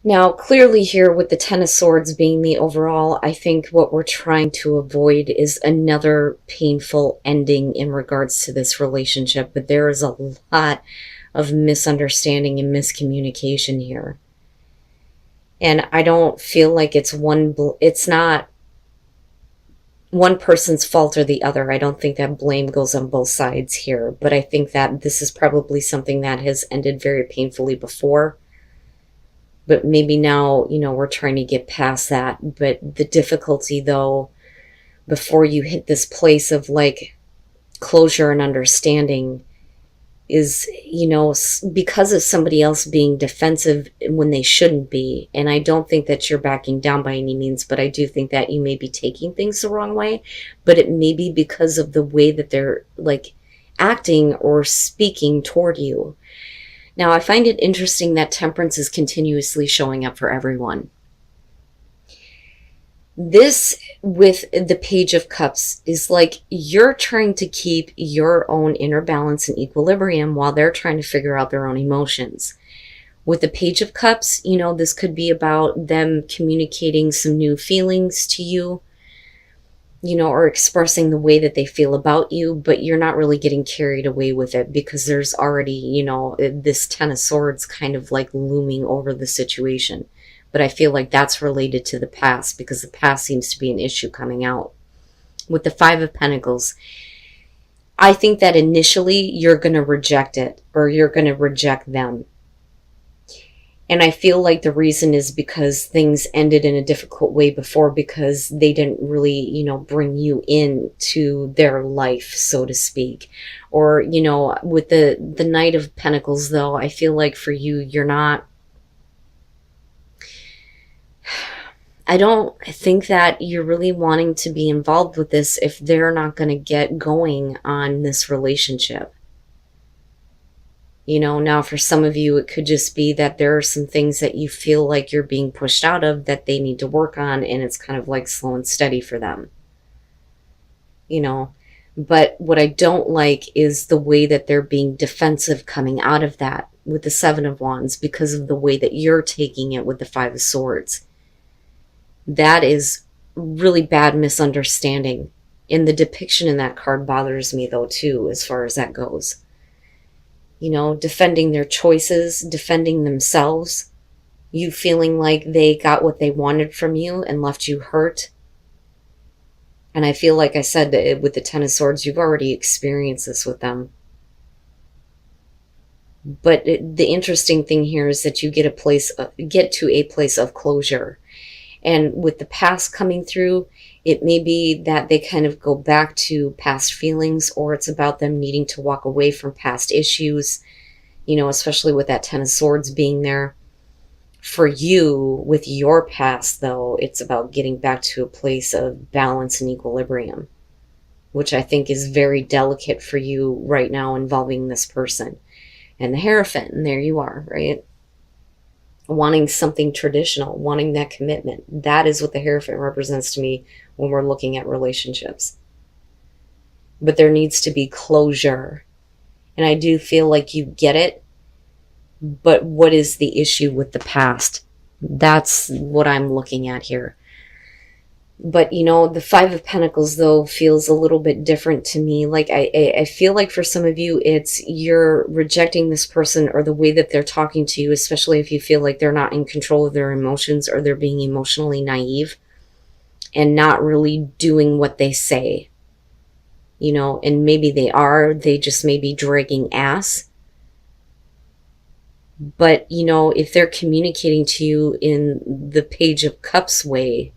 Now, clearly here with the Ten of Swords being the overall, I think what we're trying to avoid is another painful ending in regards to this relationship. But there is a lot of misunderstanding and miscommunication here. And I don't feel like it's not one person's fault or the other. I don't think that blame goes on both sides here. But I think that this is probably something that has ended very painfully before. But maybe now, we're trying to get past that. But the difficulty, though, before you hit this place of like closure and understanding is, because of somebody else being defensive when they shouldn't be. And I don't think that you're backing down by any means, but I do think that you may be taking things the wrong way. But it may be because of the way that they're like acting or speaking toward you. Now, I find it interesting that Temperance is continuously showing up for everyone. This, with the Page of Cups, is like you're trying to keep your own inner balance and equilibrium while they're trying to figure out their own emotions. With the Page of Cups, this could be about them communicating some new feelings to you, or expressing the way that they feel about you, but you're not really getting carried away with it because there's already, this Ten of Swords kind of like looming over the situation. But I feel like that's related to the past because the past seems to be an issue coming out. With the Five of Pentacles, I think that initially you're going to reject it or you're going to reject them. And I feel like the reason is because things ended in a difficult way before because they didn't really, bring you into their life, so to speak. Or, with the Knight of Pentacles, though, I feel like for you, you're not... I don't think that you're really wanting to be involved with this if they're not going to get going on this relationship. Now for some of you, it could just be that there are some things that you feel like you're being pushed out of that they need to work on, and it's kind of like slow and steady for them. But what I don't like is the way that they're being defensive coming out of that with the Seven of Wands because of the way that you're taking it with the Five of Swords. That is really bad misunderstanding. And the depiction in that card bothers me, though, too, as far as that goes. Defending their choices, defending themselves, you feeling like they got what they wanted from you and left you hurt. And I feel like I said that with the Ten of Swords, you've already experienced this with them. But the interesting thing here is that you get to a place of closure. And with the past coming through, it may be that they kind of go back to past feelings, or it's about them needing to walk away from past issues, especially with that Ten of Swords being there. For you, with your past, though, it's about getting back to a place of balance and equilibrium, which I think is very delicate for you right now involving this person. And the Hierophant, and there you are, right? Wanting something traditional, wanting that commitment. That is what the Hierophant represents to me when we're looking at relationships. But there needs to be closure. And I do feel like you get it. But what is the issue with the past? That's what I'm looking at here. But, the Five of Pentacles, though, feels a little bit different to me. Like, I feel like for some of you, it's you're rejecting this person or the way that they're talking to you, especially if you feel like they're not in control of their emotions or they're being emotionally naive and not really doing what they say. And maybe they just may be dragging ass. But, if they're communicating to you in the Page of Cups way,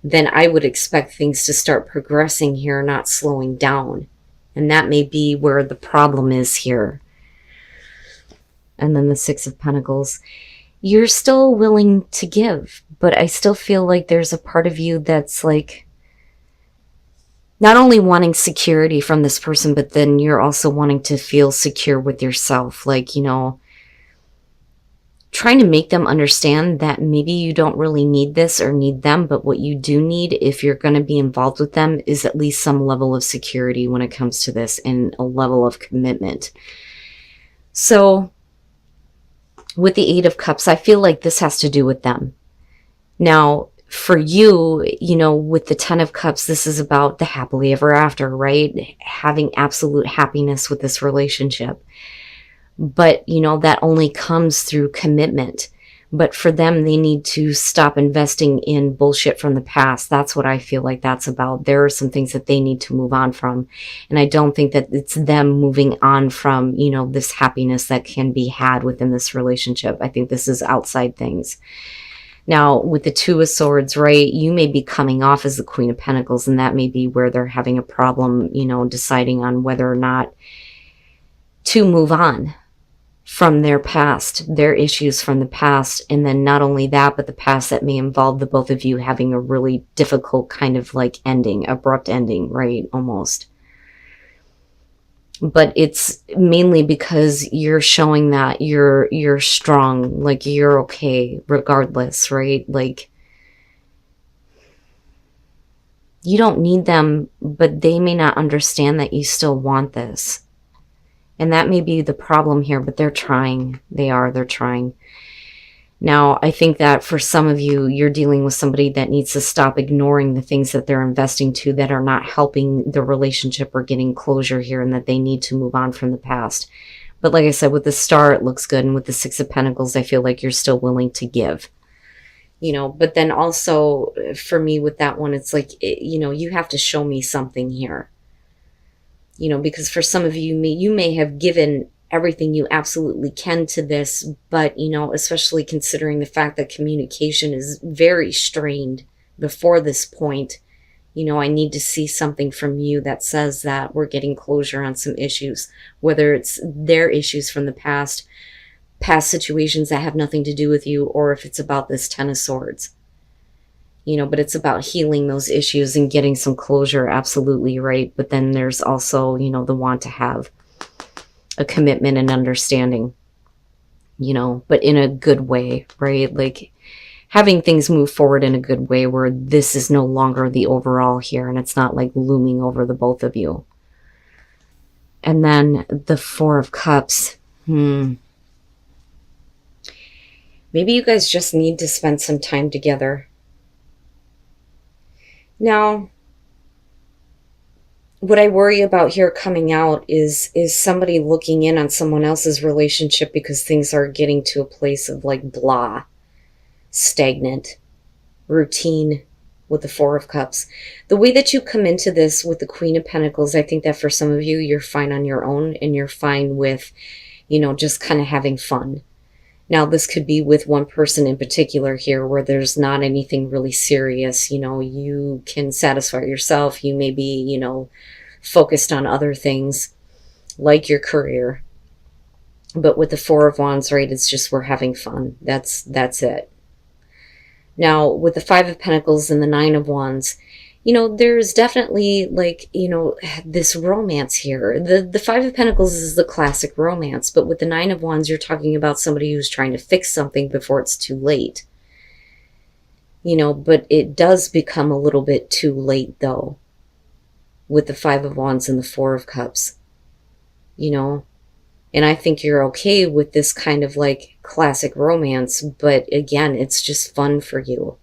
then I would expect things to start progressing here, not slowing down. And that may be where the problem is here. And then the Six of Pentacles. You're still willing to give, but I still feel like there's a part of you that's like not only wanting security from this person, but then you're also wanting to feel secure with yourself. Like, trying to make them understand that maybe you don't really need this or need them, but what you do need if you're going to be involved with them is at least some level of security when it comes to this and a level of commitment. So with the Eight of Cups, I feel like this has to do with them. Now, for you, you know, with the Ten of Cups, this is about the happily ever after, right? Having absolute happiness with this relationship. But, you know, that only comes through commitment. But for them, they need to stop investing in bullshit from the past. That's what I feel like that's about. There are some things that they need to move on from. And I don't think that it's them moving on from, you know, this happiness that can be had within this relationship. I think this is outside things. Now, with the Two of Swords, right, you may be coming off as the Queen of Pentacles, and that may be where they're having a problem, you know, deciding on whether or not to move on from their past, their issues from the past. And then not only that, but the past that may involve the both of you having a really difficult kind of like ending, abrupt ending, right? Almost. But it's mainly because you're showing that you're strong, like you're okay regardless, right? Like you don't need them, but they may not understand that you still want this. And that may be the problem here, but they're trying. They're trying. Now, I think that for some of you, you're dealing with somebody that needs to stop ignoring the things that they're investing to that are not helping the relationship or getting closure here, and that they need to move on from the past. But like I said, with the Star, it looks good. And with the Six of Pentacles, I feel like you're still willing to give. You know, but then also for me with that one, it's like, you know, you have to show me something here. You know, because for some of you, you may have given everything you absolutely can to this, but, you know, especially considering the fact that communication is very strained before this point, you know, I need to see something from you that says that we're getting closure on some issues, whether it's their issues from the past situations that have nothing to do with you, or if it's about this Ten of Swords. You know, but it's about healing those issues and getting some closure, absolutely, right? But then there's also, you know, the want to have a commitment and understanding, you know, but in a good way, right? Like having things move forward in a good way where this is no longer the overall here, and it's not like looming over the both of you. And then the Four of Cups. Maybe you guys just need to spend some time together. Now, what I worry about here coming out is somebody looking in on someone else's relationship because things are getting to a place of like blah, stagnant, routine with the Four of Cups. The way that you come into this with the Queen of Pentacles, I think that for some of you, you're fine on your own and you're fine with, you know, just kind of having fun. Now, this could be with one person in particular here where there's not anything really serious. You know, you can satisfy yourself. You may be, you know, focused on other things like your career. But with the Four of Wands, right, it's just we're having fun. That's it. Now, with the Five of Pentacles and the Nine of Wands, you know, there's definitely like, you know, this romance here. The Five of Pentacles is the classic romance, but with the Nine of Wands, you're talking about somebody who's trying to fix something before it's too late. You know, but it does become a little bit too late though, with the Five of Wands and the Four of Cups, you know. And I think you're okay with this kind of like classic romance, but again, it's just fun for you.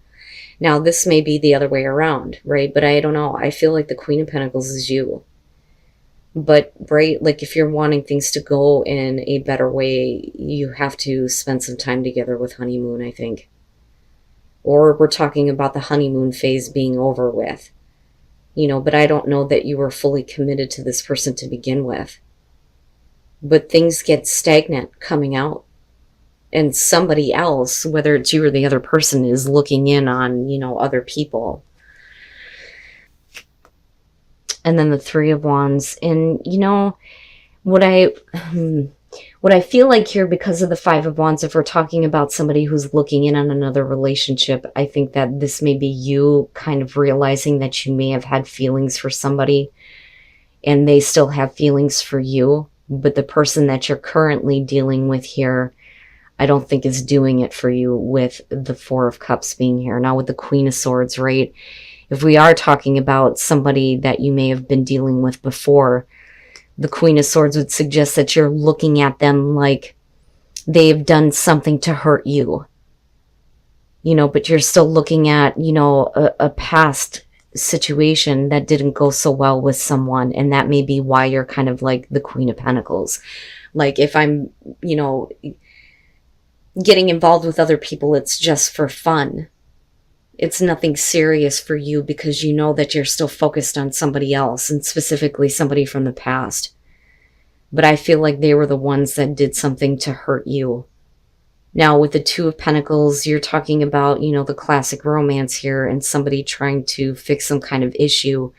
Now, this may be the other way around, right? But I don't know. I feel like the Queen of Pentacles is you. But, right, like if you're wanting things to go in a better way, you have to spend some time together with honeymoon, I think. Or we're talking about the honeymoon phase being over with. You know, but I don't know that you were fully committed to this person to begin with. But things get stagnant coming out. And somebody else, whether it's you or the other person, is looking in on, you know, other people. And then the Three of Wands. And, you know, what I feel like here, because of the Five of Wands, if we're talking about somebody who's looking in on another relationship, I think that this may be you kind of realizing that you may have had feelings for somebody and they still have feelings for you. But the person that you're currently dealing with here, I don't think is doing it for you with the Four of Cups being here. Now with the Queen of Swords, right? If we are talking about somebody that you may have been dealing with before, the Queen of Swords would suggest that you're looking at them like they've done something to hurt you, but you're still looking at, a past situation that didn't go so well with someone. And that may be why you're kind of like the Queen of Pentacles. Like if I'm, getting involved with other people, it's just for fun. It's nothing serious for you because you know that you're still focused on somebody else, and specifically somebody from the past. But I feel like they were the ones that did something to hurt you. Now, with the Two of Pentacles, you're talking about, the classic romance here and somebody trying to fix some kind of issue.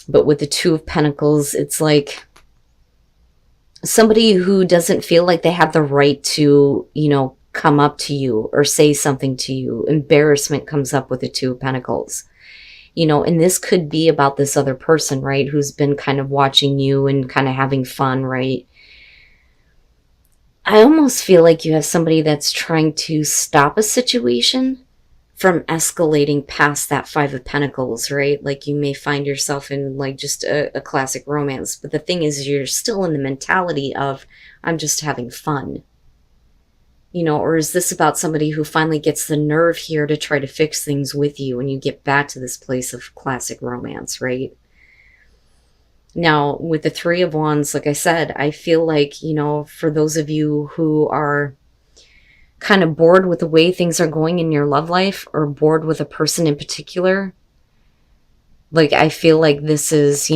But with the Two of Pentacles, it's like somebody who doesn't feel like they have the right to, come up to you or say something to you. Embarrassment comes up with the Two of Pentacles. And this could be about this other person, right? Who's been kind of watching you and kind of having fun, right? I almost feel like you have somebody that's trying to stop a situation from escalating past that Five of Pentacles, right? Like you may find yourself in like just a classic romance. But the thing is, you're still in the mentality of, I'm just having fun. Or is this about somebody who finally gets the nerve here to try to fix things with you and you get back to this place of classic romance, right? Now, with the Three of Wands, like I said, I feel like, for those of you who are kind of bored with the way things are going in your love life or bored with a person in particular, like I feel like this is,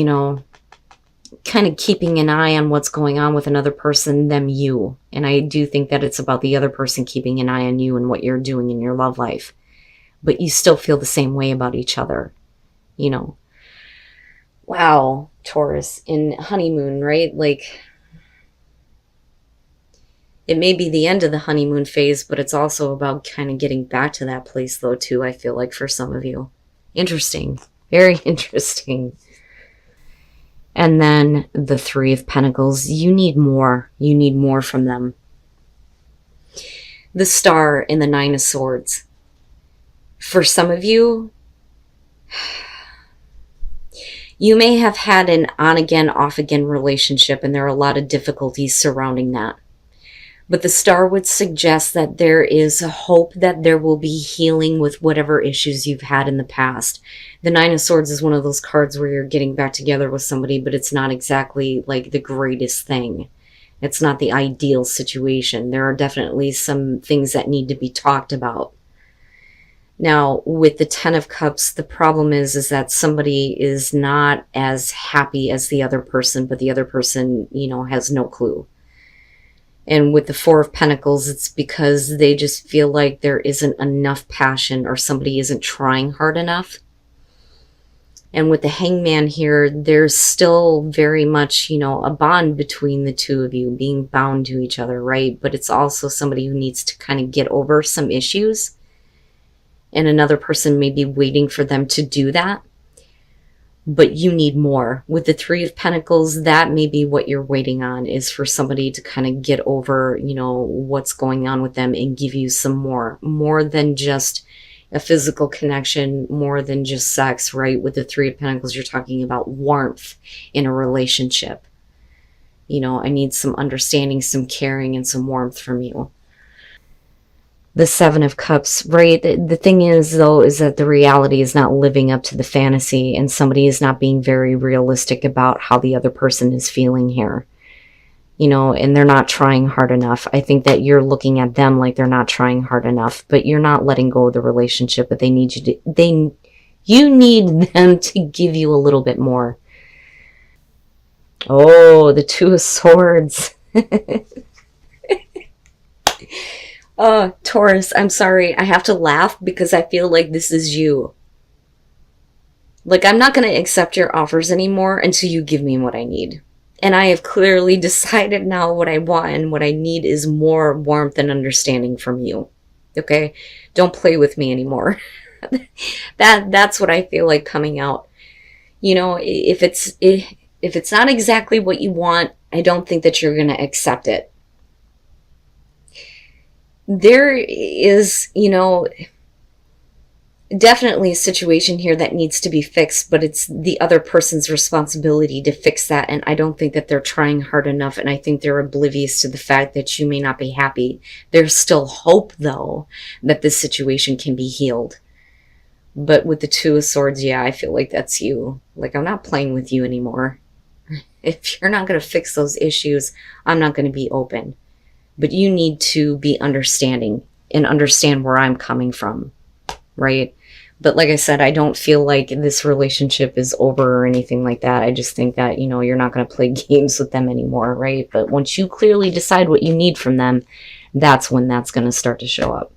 kind of keeping an eye on what's going on with another person than you. And I do think that it's about the other person keeping an eye on you and what you're doing in your love life. But you still feel the same way about each other, Wow, Taurus, in honeymoon, right? Like, it may be the end of the honeymoon phase, but it's also about kind of getting back to that place, though, too, I feel like, for some of you. Interesting. Very interesting. And then the Three of Pentacles. You need more. You need more from them. The Star and the Nine of Swords. For some of you, you may have had an on-again, off-again relationship, and there are a lot of difficulties surrounding that. But the Star would suggest that there is a hope that there will be healing with whatever issues you've had in the past. The Nine of Swords is one of those cards where you're getting back together with somebody, but it's not exactly like the greatest thing. It's not the ideal situation. There are definitely some things that need to be talked about. Now, with the Ten of Cups, the problem is that somebody is not as happy as the other person, but the other person, has no clue. And with the Four of Pentacles, it's because they just feel like there isn't enough passion or somebody isn't trying hard enough. And with the Hangman here, there's still very much, a bond between the two of you, being bound to each other, right? But it's also somebody who needs to kind of get over some issues. And another person may be waiting for them to do that. But you need more. With the Three of Pentacles, that may be what you're waiting on, is for somebody to kind of get over, what's going on with them and give you some more than just a physical connection, more than just sex, right? With the Three of Pentacles, you're talking about warmth in a relationship. I need some understanding, some caring, and some warmth from you. The Seven of Cups, right? The thing is, though, is that the reality is not living up to the fantasy, and somebody is not being very realistic about how the other person is feeling here. And they're not trying hard enough. I think that you're looking at them like they're not trying hard enough, but you're not letting go of the relationship, but they need you to, you need them to give you a little bit more. Oh, the Two of Swords. Taurus, I'm sorry. I have to laugh because I feel like this is you. Like, I'm not going to accept your offers anymore until you give me what I need. And I have clearly decided now what I want, and what I need is more warmth and understanding from you. Okay? Don't play with me anymore. That's what I feel like coming out. If it's not exactly what you want, I don't think that you're going to accept it. There is, definitely a situation here that needs to be fixed, but it's the other person's responsibility to fix that. And I don't think that they're trying hard enough. And I think they're oblivious to the fact that you may not be happy. There's still hope, though, that this situation can be healed. But with the Two of Swords, yeah, I feel like that's you. Like, I'm not playing with you anymore. If you're not going to fix those issues, I'm not going to be open. But you need to be understanding and understand where I'm coming from, right? But like I said, I don't feel like this relationship is over or anything like that. I just think that, you know, you're not going to play games with them anymore, right? But once you clearly decide what you need from them, that's when that's going to start to show up.